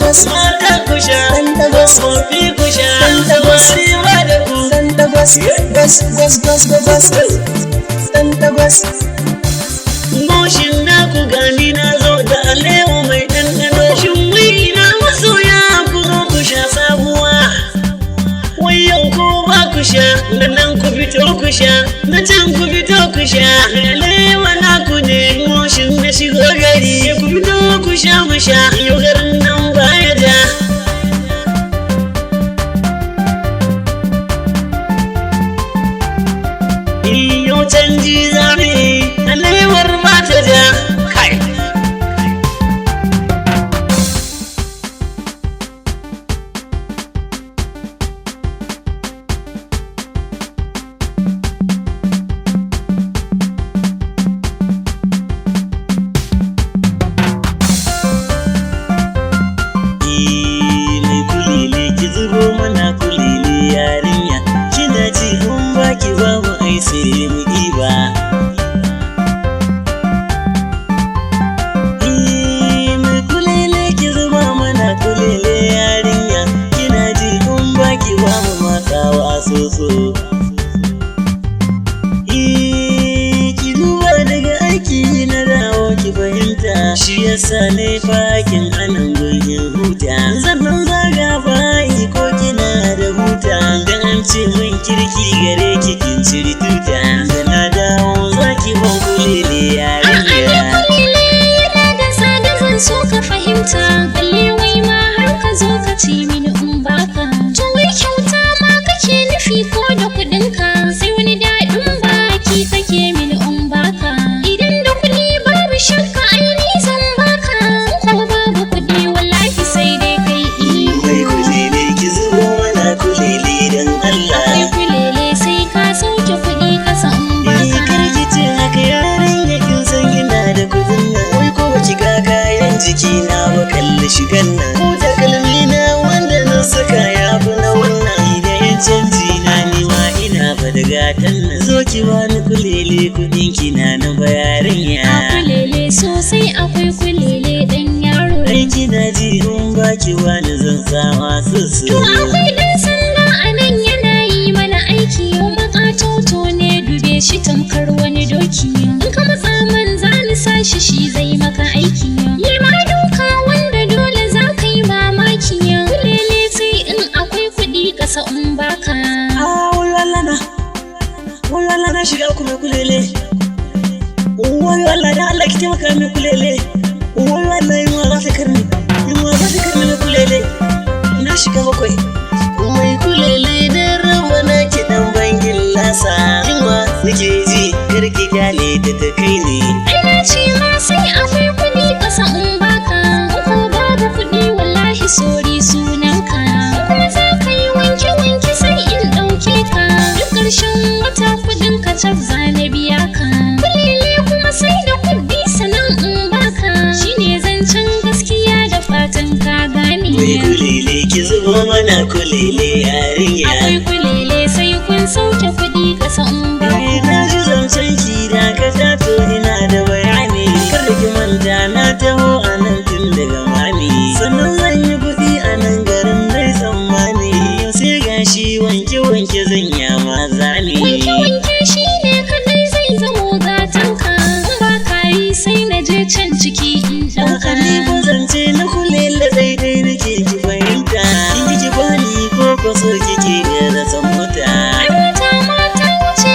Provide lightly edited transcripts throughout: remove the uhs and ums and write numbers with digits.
dagwas mata ku sha dan dagwas kofi ku sha dan dagwas ba da ku dan dagwas gas gas gas gas dan dagwas Moshin na ku gani na zo da alewa mai ɗanɗano shin wai na masoya ku zo ku sha sabuwa wai yau ko ba ku sha da nan ku fito ku sha na can ku fito ku sha alewa na ku ne moshin na shigo gari ku fito ku sha mu sha yau garin nan baya da yau canji zame alewar ba ta da kai mai kulile ki zubo mana kulile yarinya kina ji kun baki ba mu ai sai mu ɗiba mai kulile ki zuba mana kulile yarinya kina ji kun baki ba mu matsawa soso ki duba daga aiki na dawo ki fahimta shi yasa ne fakin anan gurin huta sannan zaga bayi ko kina da huta dan an ce min kirki gare ki kin ciri tuta da na dawo zaki ban kulele yarinya so ka fahimta balle wai ma har ka zo ka ci mini in baka to wai kyauta ma kake nufi ko da kuɗinka sai wani daɗin baki kake mini in baka idan da kuɗi babu shakka ai ni zan baka ko babu kuɗi wallahi sai dai kai mai kulele ki zubo mana kulele dan Allah akwai kulele sai ka sauke kuɗi kasa in baka karki ce haka yarinya kin san ina da kuɗin nan wai ko ki ga kayan jiki na ba kalli shigan nan ko takalmi na wanda na saka ya fi na wannan idan yan canji na ni ma ina ba da gatan nan zo ki bani kulele kuɗin ki na bayarin ya kulele sosai akwai kulele dan yaro aiki na ji in baki wani zan sama susu to akwai dan sanda anan yana yi mana aiki yau makatoto ne dube shi tamkar wani doki in ka matsa man za ni sashi shi zai maka aiki yi ma duka wanda dole za ka yi mamaki kulele sai in akwai kuɗi ƙasa in baka wai Allah na shiga ku mai kulele wai Allah da Allah ki taimaka mai kulele wai Allah yi ma za ta karni mai kulele na shiga bakwai mai kulele da rama na ki dan bangin lasa yunwa nake ji karki kyale da ta kai ne ai na ce ma sai akwai kuɗi ƙasa in baka ko babu kuɗi wallahi sori sunanka kuma za ka yi wanke sai in ɗauke ka duk ƙarshen wata kuɗin ka cak zane biya ka kulele kuma sai da kuɗi sanan in baka shine zancen gaskiya da fatan ka gane mai kulele ki zubo mana kulele yarinya akwai kulele sai kun sauke kuɗi ƙasa in baka na ji zancen ki da ka tato ina da bayani kar ki manta na taho a nan tun daga mani sannan zan yi kuɗi a nan garin dai tsammani yau sai gashi wanke zan yama zani wanke shi ne kadai zai zamo gatanka in ba ka yi sai na je can ciki in ɗauka ni ko zance na kulele daidai nake ki fahimta in ki bani ko so kike ga rasa mota ai mata wuce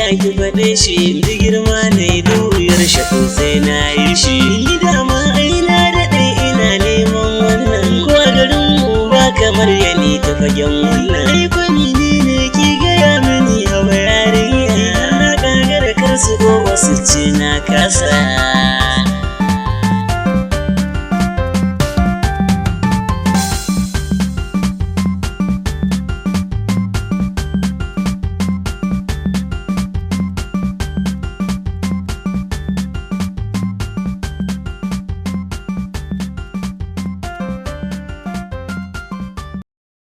yanka ki faɗe shi da girma na yi duyar shaɗo sai na yi shi ni dama aina daɗe ina neman wannan ko a garinmu ba kamar yani ta fagen wannan ai kwani ne ki gaya mini a yarinya na kagara kar su ko wasu ce na kasa